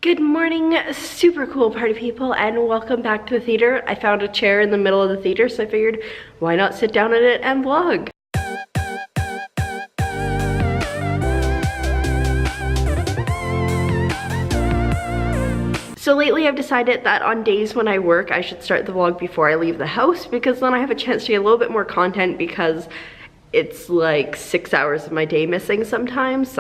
Good morning, super cool party people, and welcome back to the theater. I found a chair in the middle of the theater, so I figured why not sit down in it and vlog. So lately I've decided that on days when I work, I should start the vlog before I leave the house, because then I have a chance to get a little bit more content, because it's like 6 hours of my day missing sometimes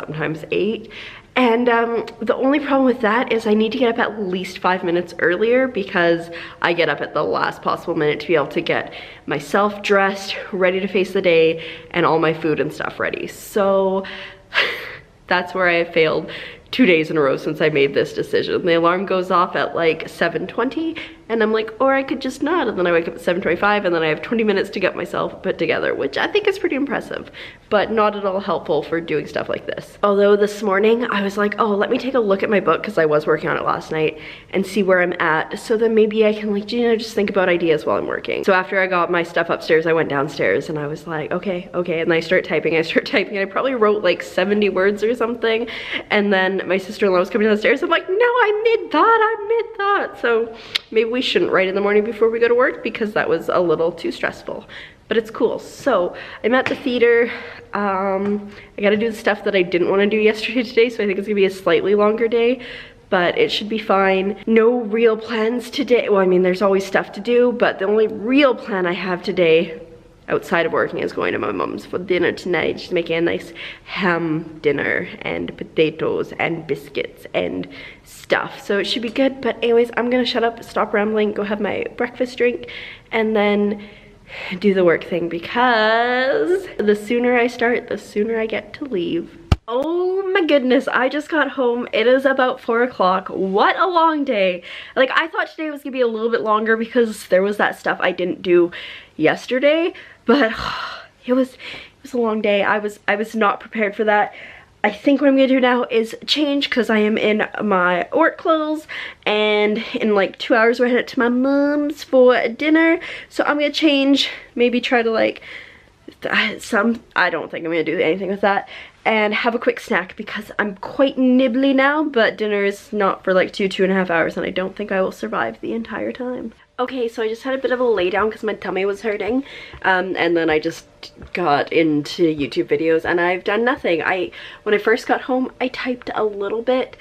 8. And the only problem with that is I need to get up at least 5 minutes earlier, because I get up at the last possible minute to be able to get myself dressed, ready to face the day, and all my food and stuff ready. So that's where I have failed 2 days in a row since I made this decision. The alarm goes off at like 7:20 and I'm like, or I could just not, and then I wake up at 7:25 and then I have 20 minutes to get myself put together, which I think is pretty impressive, but not at all helpful for doing stuff like this. Although this morning I was like, oh, let me take a look at my book, because I was working on it last night, and see where I'm at, so then maybe I can, like, you know, just think about ideas while I'm working. So after I got my stuff upstairs, I went downstairs and I was like, okay, and then I start typing, I probably wrote like 70 words or something, and then my sister-in-law was coming downstairs. I'm like, no, I mid-thought. So maybe we shouldn't write in the morning before we go to work, because that was a little too stressful, but it's cool. So I'm at the theater. I gotta do the stuff that I didn't want to do yesterday today, so I think it's gonna be a slightly longer day, but it should be fine. No real plans today. Well, I mean, there's always stuff to do, but the only real plan I have today outside of working is going to my mom's for dinner tonight. She's making a nice ham dinner and potatoes and biscuits and stuff, so it should be good. But anyways, I'm gonna shut up, stop rambling, go have my breakfast drink, and then do the work thing, because the sooner I start, the sooner I get to leave. Oh my goodness, I just got home. It is about 4 o'clock. What a long day. Like, I thought today was gonna be a little bit longer because there was that stuff I didn't do yesterday, but it was a long day. I was not prepared for that. I think what I'm gonna do now is change, because I am in my work clothes, and in like 2 hours we're headed to my mom's for dinner. So I'm gonna change, maybe try to like I don't think I'm gonna do anything with that, and have a quick snack, because I'm quite nibbly now, but dinner is not for like 2.5 hours, and I don't think I will survive the entire time. Okay, so I just had a bit of a lay down because my tummy was hurting, and then I just got into YouTube videos, and I've done nothing. When I first got home, I typed a little bit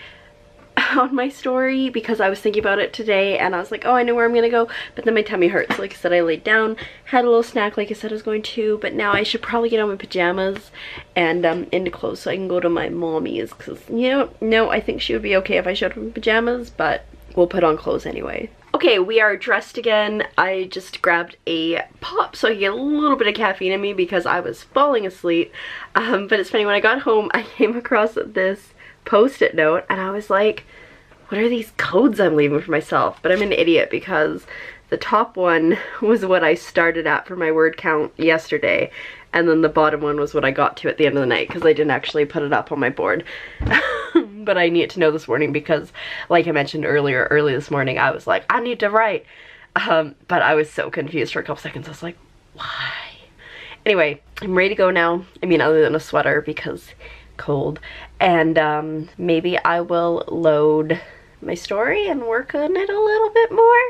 on my story because I was thinking about it today, and I was like, oh, I know where I'm gonna go, but then my tummy hurts. So like I said, I laid down, had a little snack like I said I was going to, but now I should probably get on my pajamas and into clothes so I can go to my mommy's, because, you know, no, I think she would be okay if I showed up in pajamas, but we'll put on clothes anyway. Okay, we are dressed again. I just grabbed a pop so I could get a little bit of caffeine in me because I was falling asleep. But it's funny, when I got home, I came across this post-it note, and I was like, what are these codes I'm leaving for myself? But I'm an idiot, because the top one was what I started at for my word count yesterday, and then the bottom one was what I got to at the end of the night, because I didn't actually put it up on my board. But I needed to know this morning, because like I mentioned early this morning, I was like, I need to write. But I was so confused for a couple seconds. I was like, why? Anyway, I'm ready to go now. I mean, other than a sweater, because cold. And maybe I will load my story and work on it a little bit more.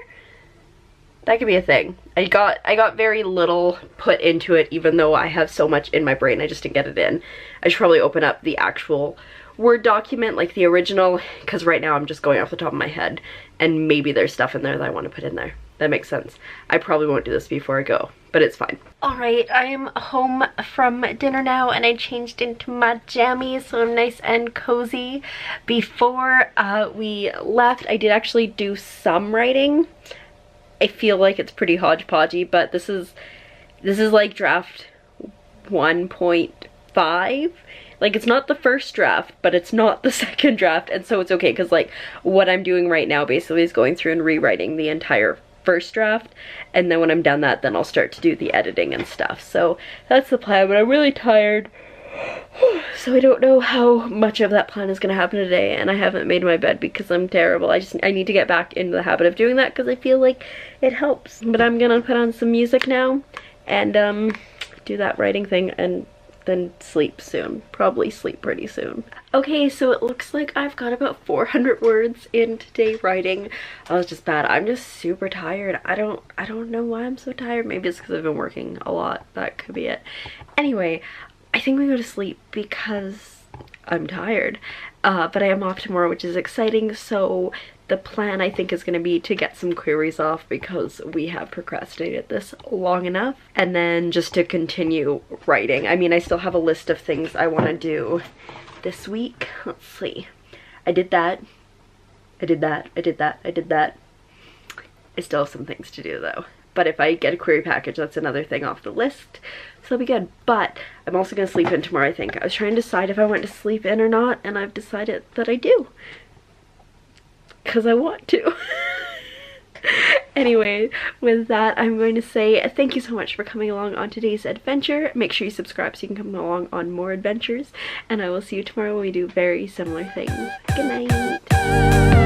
That could be a thing. I got very little put into it, even though I have so much in my brain. I just didn't get it in. I should probably open up the actual Word document, like the original, because right now I'm just going off the top of my head, and maybe there's stuff in there that I want to put in there. That makes sense. I probably won't do this before I go, but it's fine. Alright, I am home from dinner now, and I changed into my jammies, so I'm nice and cozy. Before we left, I did actually do some writing. I feel like it's pretty hodgepodgey, but this is like draft 1.5. Like, it's not the first draft, but it's not the second draft, and so it's okay, because like what I'm doing right now basically is going through and rewriting the entire first draft, and then when I'm done that, then I'll start to do the editing and stuff. So that's the plan, but I'm really tired, so I don't know how much of that plan is going to happen today, and I haven't made my bed because I'm terrible. I need to get back into the habit of doing that, because I feel like it helps. But I'm gonna put on some music now and do that writing thing, and then sleep soon. Probably sleep pretty soon. Okay, so it looks like I've got about 400 words in today writing. I was just bad. I'm just super tired. I don't know why I'm so tired. Maybe it's because I've been working a lot. That could be it. Anyway, I think we go to sleep because I'm tired. But I am off tomorrow, which is exciting. So the plan, I think, is going to be to get some queries off because we have procrastinated this long enough, and then just to continue writing. I mean, I still have a list of things I want to do this week. Let's see. I did that. I did that. I did that. I did that. I still have some things to do though. But if I get a query package, that's another thing off the list. So it'll be good. But I'm also going to sleep in tomorrow, I think. I was trying to decide if I went to sleep in or not, and I've decided that I do. Because I want to. Anyway, with that, I'm going to say thank you so much for coming along on today's adventure. Make sure you subscribe so you can come along on more adventures, and I will see you tomorrow when we do very similar things. Good night.